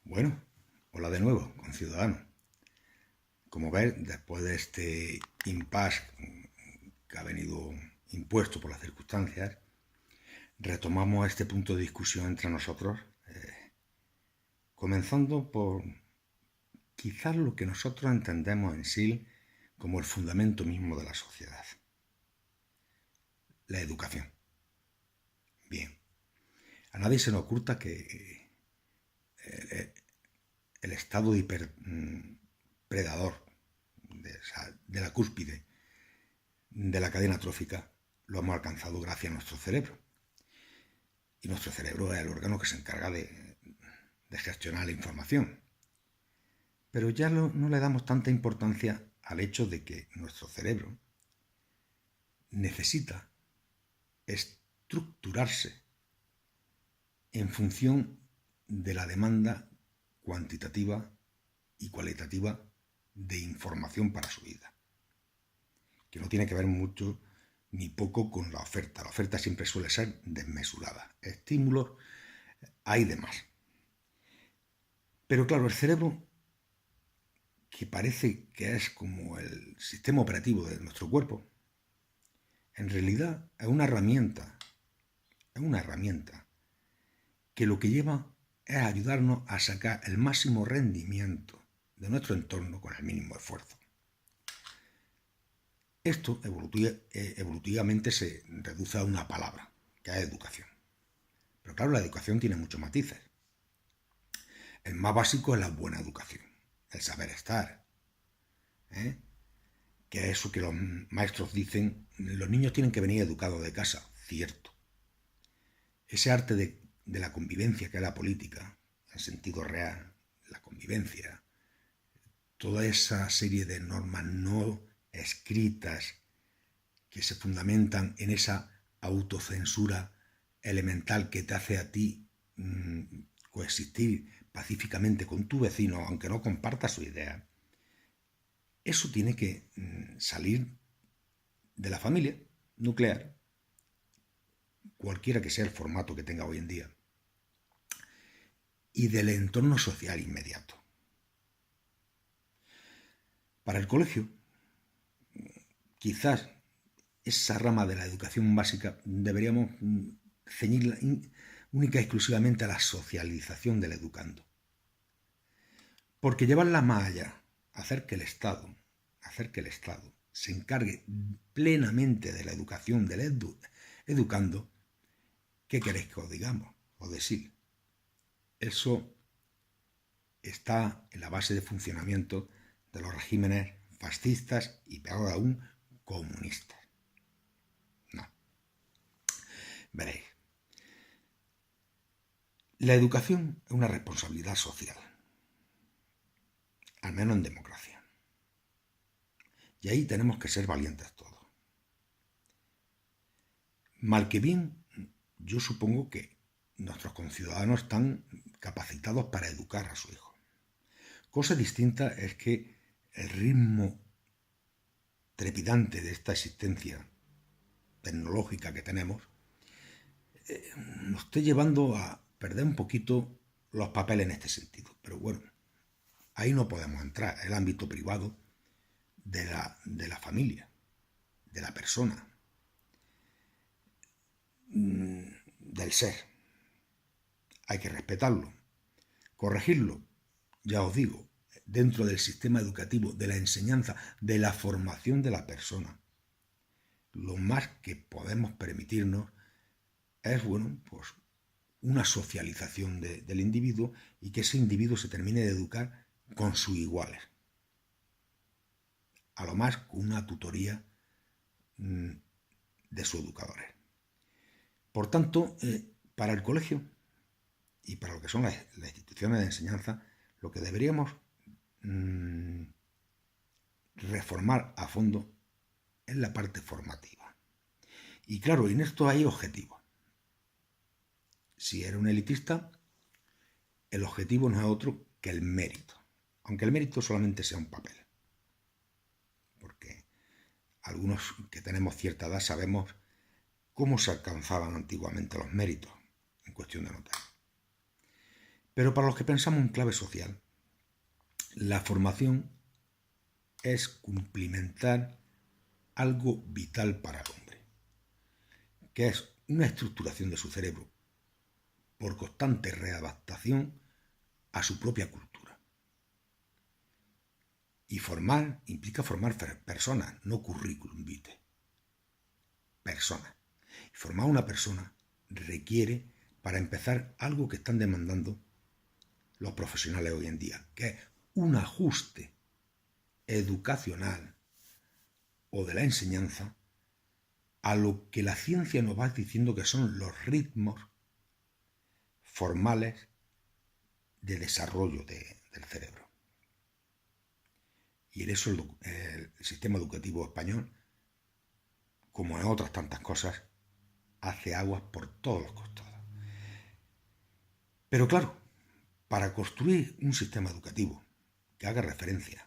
Bueno, hola de nuevo, conciudadano. Como ves, después de este impasse que ha venido impuesto por las circunstancias, retomamos este punto de discusión entre nosotros, comenzando por quizás lo que nosotros entendemos en sí como el fundamento mismo de la sociedad, la educación. Bien, a nadie se nos oculta que el estado de predador de la cúspide de la cadena trófica lo hemos alcanzado gracias a nuestro cerebro. Y nuestro cerebro es el órgano que se encarga de gestionar la información. Pero ya no le damos tanta importancia al hecho de que nuestro cerebro necesita estructurarse en función de la demanda cuantitativa y cualitativa de información para su vida, que no tiene que ver mucho ni poco con la oferta. La oferta siempre suele ser desmesurada. Estímulos hay de más. Pero claro, el cerebro, que parece que es como el sistema operativo de nuestro cuerpo, en realidad es una herramienta que lo que lleva es ayudarnos a sacar el máximo rendimiento de nuestro entorno con el mínimo esfuerzo. Esto evolutivamente se reduce a una palabra, que es educación. Pero claro, la educación tiene muchos matices. El más básico es la buena educación, el saber estar, que es eso que los maestros dicen, los niños tienen que venir educados de casa, cierto. Ese arte de la convivencia, que es la política, en sentido real, la convivencia, toda esa serie de normas no escritas que se fundamentan en esa autocensura elemental que te hace a ti coexistir pacíficamente con tu vecino, aunque no compartas su idea. Eso tiene que salir de la familia nuclear, cualquiera que sea el formato que tenga hoy en día, y del entorno social inmediato. Para el colegio, quizás esa rama de la educación básica deberíamos ceñirla única y exclusivamente a la socialización del educando. Porque llevarla más allá, hacer que el Estado se encargue plenamente de la educación del educando, ¿qué queréis que os digamos o decir? Eso está en la base de funcionamiento de los regímenes fascistas y, peor aún, comunistas. No. Veréis. La educación es una responsabilidad social, al menos en democracia. Y ahí tenemos que ser valientes todos. Mal que bien, yo supongo que nuestros conciudadanos están capacitados para educar a su hijo. Cosa distinta es que el ritmo trepidante de esta existencia tecnológica que tenemos nos esté llevando a perder un poquito los papeles en este sentido. Pero bueno, ahí no podemos entrar, el ámbito privado de la familia, de la persona, del ser. Hay que respetarlo, corregirlo, ya os digo, dentro del sistema educativo, de la enseñanza, de la formación de la persona. Lo más que podemos permitirnos es, bueno, pues una socialización del individuo y que ese individuo se termine de educar con sus iguales. A lo más con una tutoría de sus educadores. Por tanto, para el colegio y para lo que son las instituciones de enseñanza, lo que deberíamos reformar a fondo es la parte formativa. Y claro, en esto hay objetivos. Si eres un elitista, el objetivo no es otro que el mérito, aunque el mérito solamente sea un papel. Porque algunos que tenemos cierta edad sabemos cómo se alcanzaban antiguamente los méritos en cuestión de notas. Pero para los que pensamos en clave social, la formación es cumplimentar algo vital para el hombre, que es una estructuración de su cerebro por constante readaptación a su propia cultura. Y formar implica formar personas, no currículum vitae. Personas. Y formar una persona requiere, para empezar, algo que están demandando los profesionales hoy en día, que es un ajuste educacional o de la enseñanza a lo que la ciencia nos va diciendo que son los ritmos formales de desarrollo del cerebro. Y en eso el sistema educativo español, como en otras tantas cosas, hace aguas por todos los costados. Pero claro, para construir un sistema educativo que haga referencia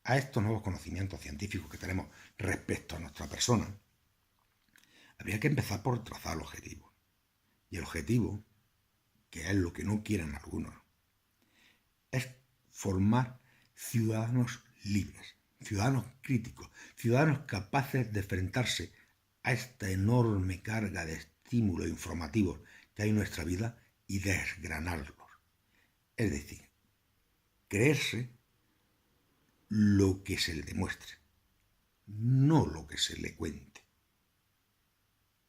a estos nuevos conocimientos científicos que tenemos respecto a nuestra persona, habría que empezar por trazar el objetivo. Y el objetivo, que es lo que no quieren algunos, es formar ciudadanos libres, ciudadanos críticos, ciudadanos capaces de enfrentarse a esta enorme carga de estímulos informativos que hay en nuestra vida y desgranarlos. Es decir, creerse lo que se le demuestre, no lo que se le cuente.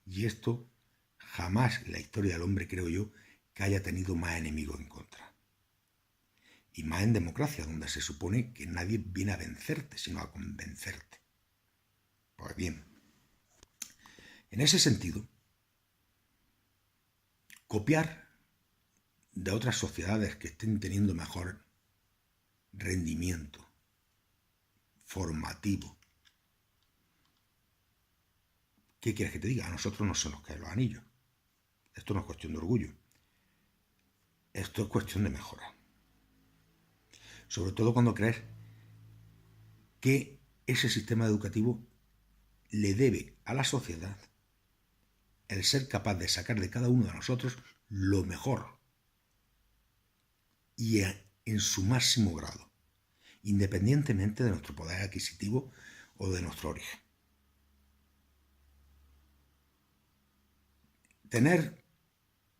Y esto jamás en la historia del hombre, creo yo, que haya tenido más enemigos en contra. Y más en democracia, donde se supone que nadie viene a vencerte, sino a convencerte. Pues bien, en ese sentido, copiar de otras sociedades que estén teniendo mejor rendimiento formativo. ¿Qué quieres que te diga? A nosotros no se nos caen los anillos. Esto no es cuestión de orgullo. Esto es cuestión de mejora. Sobre todo cuando crees que ese sistema educativo le debe a la sociedad el ser capaz de sacar de cada uno de nosotros lo mejor y en su máximo grado, independientemente de nuestro poder adquisitivo o de nuestro origen. Tener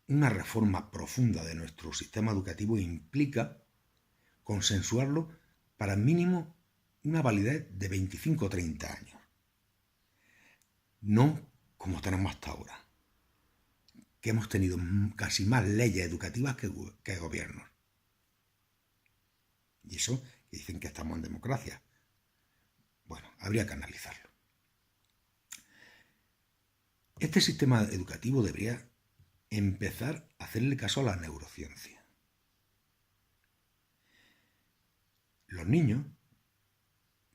una reforma profunda de nuestro sistema educativo implica consensuarlo para mínimo una validez de 25 o 30 años. No como tenemos hasta ahora, que hemos tenido casi más leyes educativas que gobiernos. Y eso que dicen que estamos en democracia. Bueno, habría que analizarlo. Este sistema educativo debería empezar a hacerle caso a la neurociencia. Los niños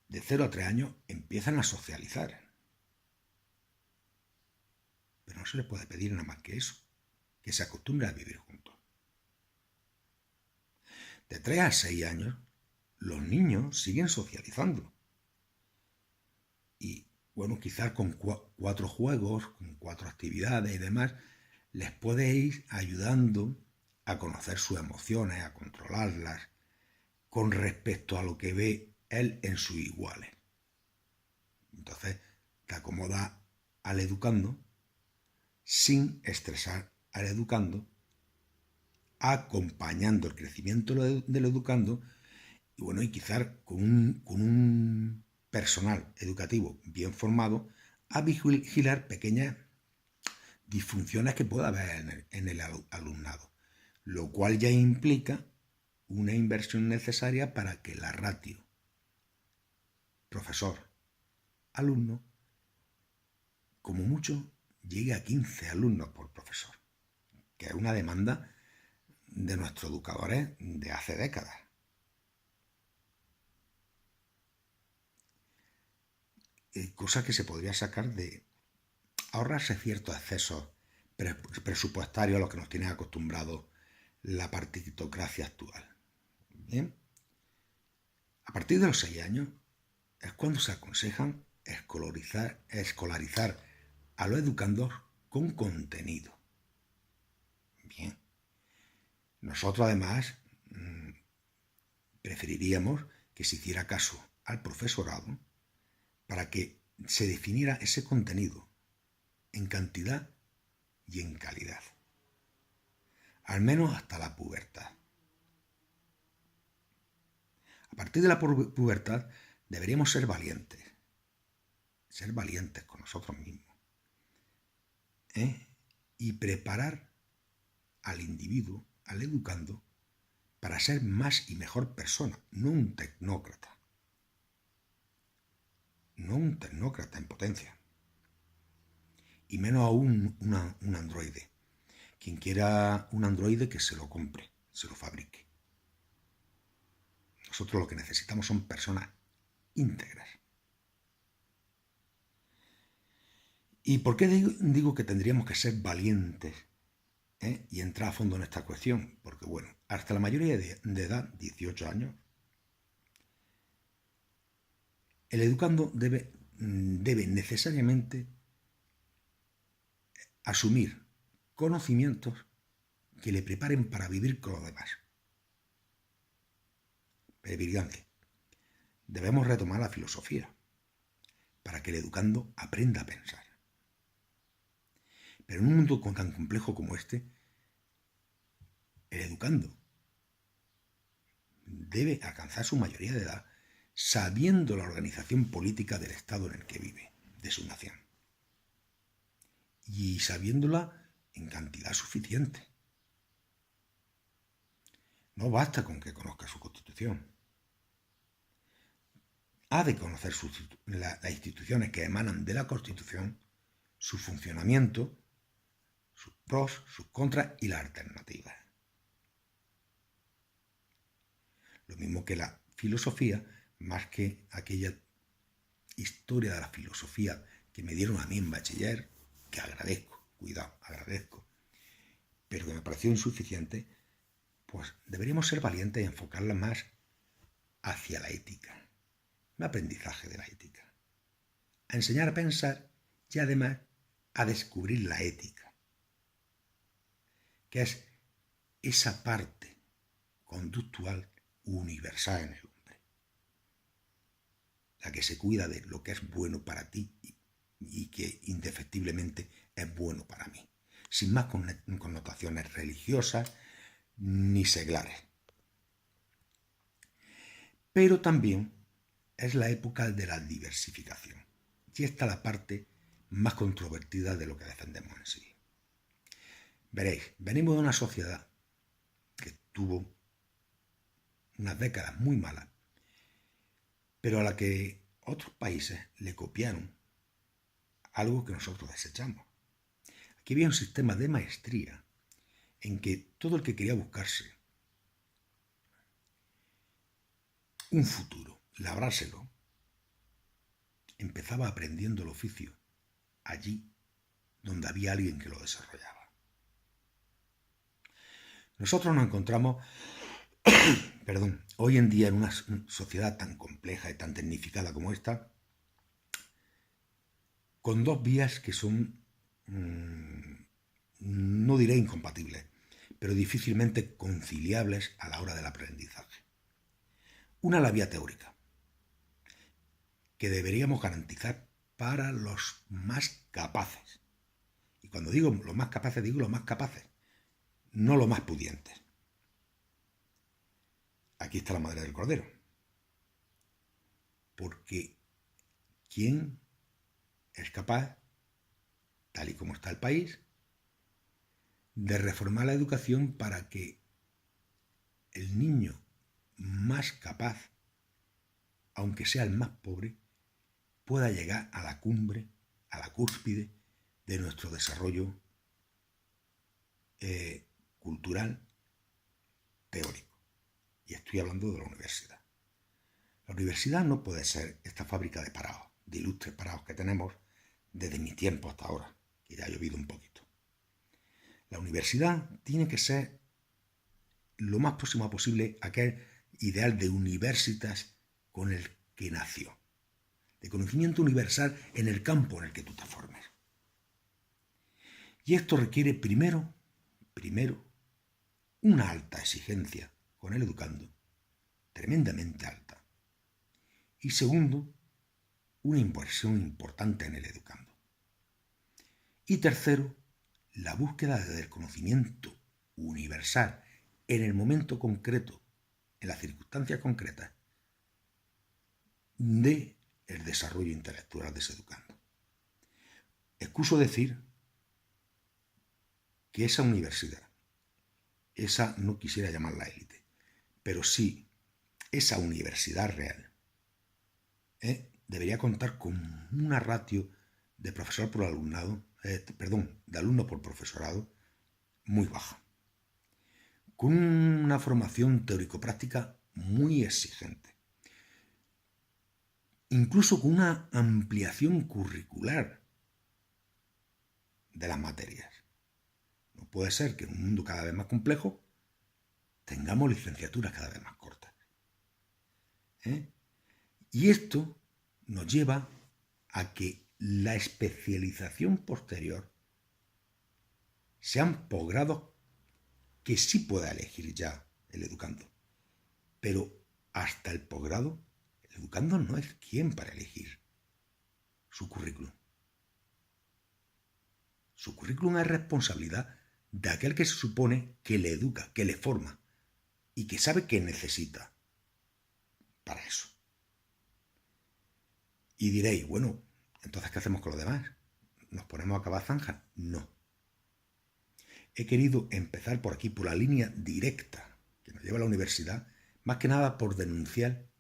de 0 a 3 años empiezan a socializar. Pero no se les puede pedir nada más que eso, que se acostumbren a vivir juntos. De 3 a 6 años, los niños siguen socializando. Y bueno, quizás con 4 juegos, con 4 actividades y demás, les puede ir ayudando a conocer sus emociones, a controlarlas, con respecto a lo que ve él en sus iguales. Entonces, te acomoda al educando sin estresar al educando, acompañando el crecimiento del educando y bueno, y quizás con un personal educativo bien formado a vigilar pequeñas disfunciones que pueda haber en el alumnado, lo cual ya implica una inversión necesaria para que la ratio profesor-alumno, como mucho, llegue a 15 alumnos por profesor, que es una demanda de nuestros educadores de hace décadas. Cosa que se podría sacar de ahorrarse ciertos excesos presupuestarios a los que nos tiene acostumbrados la partitocracia actual. Bien, a partir de los 6 años es cuando se aconsejan escolarizar a los educandos con contenido. Bien, Nosotros además preferiríamos que se hiciera caso al profesorado para que se definiera ese contenido en cantidad y en calidad, al menos hasta la pubertad. A partir de la pubertad deberíamos ser valientes con nosotros mismos, y preparar al individuo, al educando, para ser más y mejor persona, no un tecnócrata. No un tecnócrata en potencia. Y menos aún un androide. Quien quiera un androide, que se lo compre, se lo fabrique. Nosotros lo que necesitamos son personas íntegras. ¿Y por qué digo que tendríamos que ser valientes y entrar a fondo en esta cuestión? Porque, bueno, hasta la mayoría de edad, 18 años, el educando debe necesariamente asumir conocimientos que le preparen para vivir con los demás. Pervivencia. Debemos retomar la filosofía para que el educando aprenda a pensar. Pero en un mundo tan complejo como este, el educando debe alcanzar su mayoría de edad sabiendo la organización política del Estado en el que vive, de su nación. Y sabiéndola en cantidad suficiente. No basta con que conozca su Constitución. Ha de conocer las instituciones que emanan de la Constitución, su funcionamiento, sus pros, sus contras y las alternativas. Lo mismo que la filosofía, más que aquella historia de la filosofía que me dieron a mí en bachiller, que agradezco, cuidado, agradezco, pero que me pareció insuficiente, pues deberíamos ser valientes y enfocarla más hacia la ética, un aprendizaje de la ética, a enseñar a pensar y además a descubrir la ética, que es esa parte conductual universal en el hombre, la que se cuida de lo que es bueno para ti y que indefectiblemente es bueno para mí, sin más connotaciones religiosas ni seglares. Pero también es la época de la diversificación, y esta es la parte más controvertida de lo que defendemos en sí. Veréis, venimos de una sociedad que tuvo unas décadas muy malas, pero a la que otros países le copiaron algo que nosotros desechamos. Aquí había un sistema de maestría en que todo el que quería buscarse un futuro, labrárselo, empezaba aprendiendo el oficio allí donde había alguien que lo desarrollaba. Nosotros nos encontramos hoy en día en una sociedad tan compleja y tan tecnificada como esta, con dos vías que son, no diré incompatibles, pero difícilmente conciliables a la hora del aprendizaje. Una, la vía teórica, que deberíamos garantizar para los más capaces. Y cuando digo los más capaces, digo los más capaces, no los más pudientes. Aquí está la madre del cordero. Porque ¿quién es capaz, tal y como está el país, de reformar la educación para que el niño más capaz, aunque sea el más pobre, pueda llegar a la cumbre, a la cúspide de nuestro desarrollo cultural teórico? Y estoy hablando de la universidad. La universidad no puede ser esta fábrica de parados, de ilustres parados que tenemos desde mi tiempo hasta ahora, que ya ha llovido un poquito. La universidad tiene que ser lo más próximo posible a aquel ideal de universitas con el que nació, de conocimiento universal en el campo en el que tú te formes. Y esto requiere primero, una alta exigencia con el educando, tremendamente alta. Y segundo, una inversión importante en el educando. Y tercero, la búsqueda del conocimiento universal en el momento concreto, en las circunstancias concretas, de el desarrollo intelectual de ese educando. Excuso decir que esa universidad, esa no quisiera llamarla élite, pero sí esa universidad real, debería contar con una ratio de profesor por alumnado, de alumno por profesorado muy baja, con una formación teórico-práctica muy exigente, incluso con una ampliación curricular de las materias. No puede ser que en un mundo cada vez más complejo tengamos licenciaturas cada vez más cortas. Y esto nos lleva a que la especialización posterior sean posgrados que sí pueda elegir ya el educando. Pero hasta el posgrado, el educando no es quien para elegir su currículum. Su currículum es responsabilidad de aquel que se supone que le educa, que le forma y que sabe qué necesita para eso. Y diréis, bueno, entonces ¿qué hacemos con los demás? ¿Nos ponemos a cavar zanjas? No. He querido empezar por aquí, por la línea directa que nos lleva a la universidad, más que nada por denunciar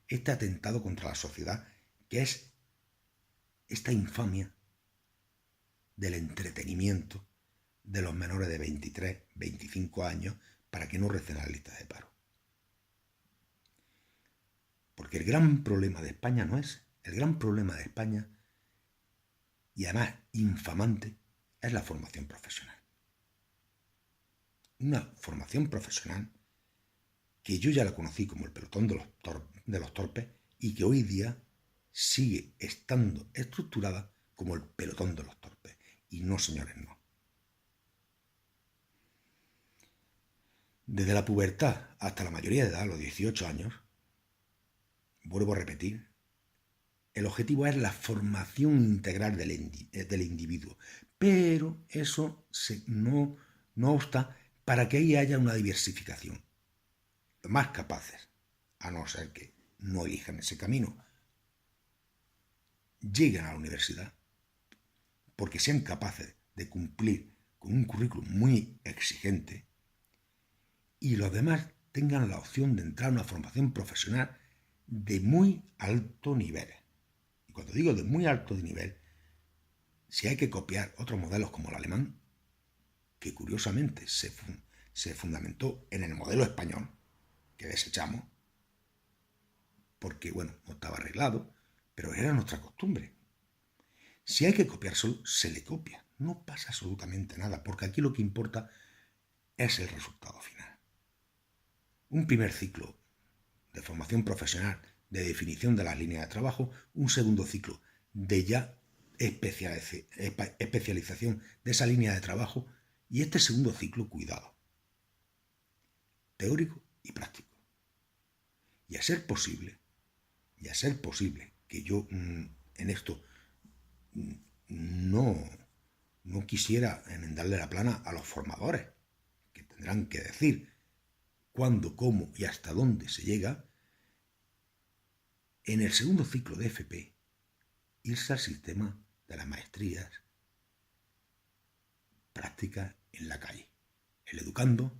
este atentado contra la sociedad, que es esta infamia del entretenimiento de los menores de 23, 25 años para que no recen las listas de paro. Porque el gran problema de España no es, el gran problema de España, y además infamante, es la formación profesional. Una formación profesional que yo ya la conocí como el pelotón de los torpes y que hoy día sigue estando estructurada como el pelotón de los torpes. Y no, señores, no. Desde la pubertad hasta la mayoría de edad, los 18 años, vuelvo a repetir, el objetivo es la formación integral del individuo. Pero eso no obsta para que ahí haya una diversificación. Los más capaces, a no ser que no elijan ese camino, lleguen a la universidad porque sean capaces de cumplir con un currículum muy exigente y los demás tengan la opción de entrar a una formación profesional de muy alto nivel. Y cuando digo de muy alto nivel, si hay que copiar otros modelos como el alemán, que curiosamente se fundamentó en el modelo español, que desechamos, porque, bueno, no estaba arreglado, pero era nuestra costumbre. Si hay que copiárselo, se le copia. No pasa absolutamente nada, porque aquí lo que importa es el resultado final. Un primer ciclo de formación profesional, de definición de las líneas de trabajo, un segundo ciclo de ya especialización de esa línea de trabajo y este segundo ciclo, cuidado, teórico y práctico. Y a ser posible que yo en esto no quisiera enmendarle la plana a los formadores, que tendrán que decir cuándo, cómo y hasta dónde se llega, en el segundo ciclo de FP, irse al sistema de las maestrías prácticas en la calle. El educando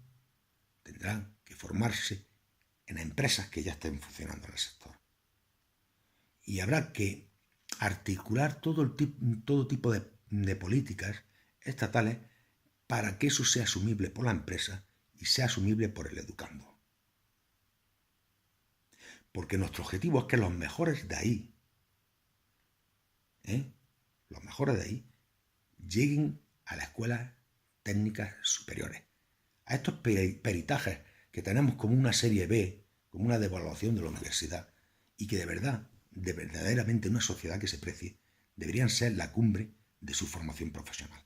tendrá que formarse en empresas que ya estén funcionando en el sector. Y habrá que articular todo tipo de políticas estatales para que eso sea asumible por la empresa y sea asumible por el educando. Porque nuestro objetivo es que los mejores de ahí, lleguen a las escuelas técnicas superiores. A estos peritajes que tenemos como una serie B, como una devaluación de la universidad, y que verdaderamente una sociedad que se precie, deberían ser la cumbre de su formación profesional.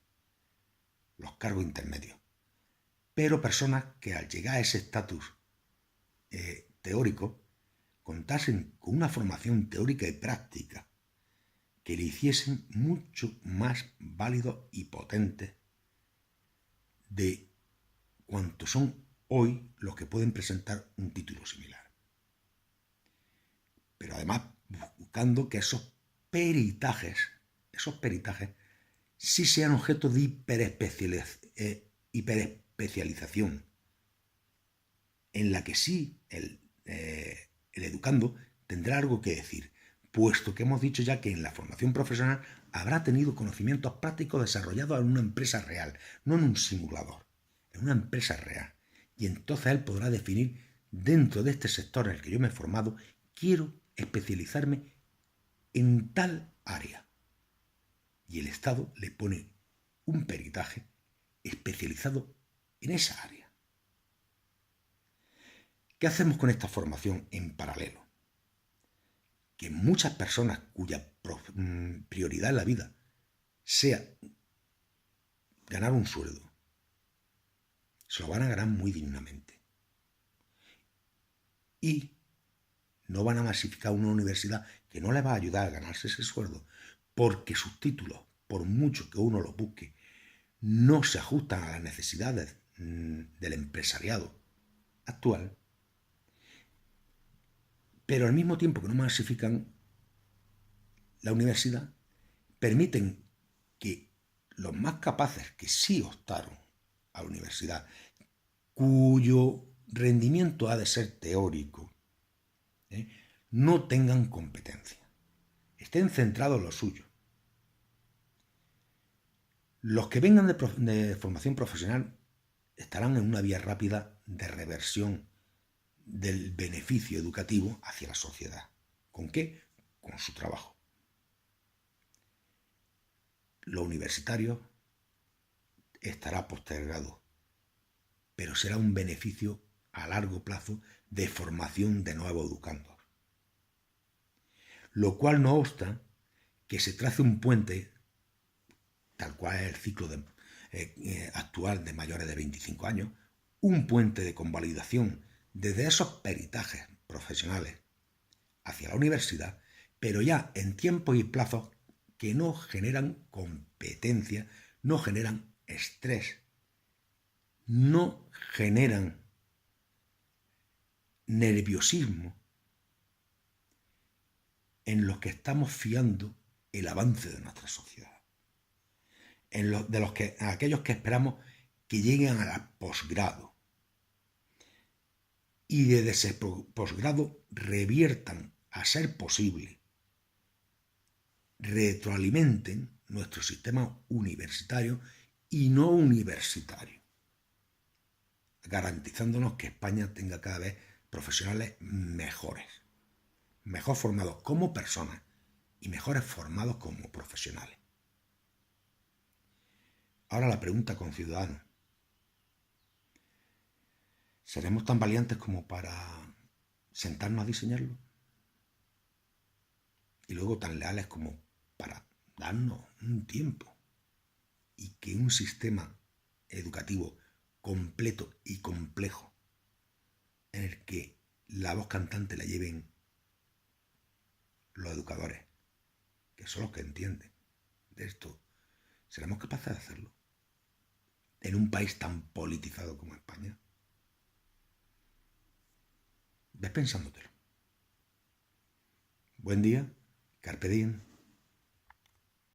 Los cargos intermedios. pero personas que al llegar a ese estatus teórico contasen con una formación teórica y práctica que le hiciesen mucho más válido y potente de cuanto son hoy los que pueden presentar un título similar. Pero además buscando que esos peritajes sí sean objeto de hiperespecialización, en la que sí el educando tendrá algo que decir, puesto que hemos dicho ya que en la formación profesional habrá tenido conocimientos prácticos desarrollados en una empresa real, no en un simulador, en una empresa real. Y entonces él podrá definir, dentro de este sector en el que yo me he formado, quiero especializarme en tal área. Y el Estado le pone un peritaje especializado en esa área. ¿Qué hacemos con esta formación en paralelo? Que muchas personas cuya prioridad en la vida sea ganar un sueldo, se lo van a ganar muy dignamente. Y no van a masificar una universidad que no le va a ayudar a ganarse ese sueldo, porque sus títulos, por mucho que uno los busque, no se ajustan a las necesidades del empresariado actual. Pero al mismo tiempo que no masifican la universidad, permiten que los más capaces que sí optaron a la universidad, cuyo rendimiento ha de ser teórico, no tengan competencia, estén centrados en lo suyo. Los que vengan de formación profesional estarán en una vía rápida de reversión del beneficio educativo hacia la sociedad. ¿Con qué? Con su trabajo. Lo universitario estará postergado, pero será un beneficio a largo plazo de formación de nuevos educandos. Lo cual no obsta que se trace un puente, tal cual es el ciclo actual de mayores de 25 años, un puente de convalidación desde esos peritajes profesionales hacia la universidad, pero ya en tiempos y plazos que no generan competencia, no generan estrés, no generan nerviosismo en los que estamos fiando el avance de nuestra sociedad, aquellos que esperamos que lleguen al posgrado y desde ese posgrado reviertan, a ser posible, retroalimenten nuestro sistema universitario y no universitario, garantizándonos que España tenga cada vez profesionales mejores, mejor formados como personas y mejores formados como profesionales. Ahora la pregunta con Ciudadanos. ¿Seremos tan valientes como para sentarnos a diseñarlo? Y luego tan leales como para darnos un tiempo y que un sistema educativo completo y complejo en el que la voz cantante la lleven los educadores, que son los que entienden de esto, ¿seremos capaces de hacerlo en un país tan politizado como España? Ves pensándotelo. Buen día, carpe diem.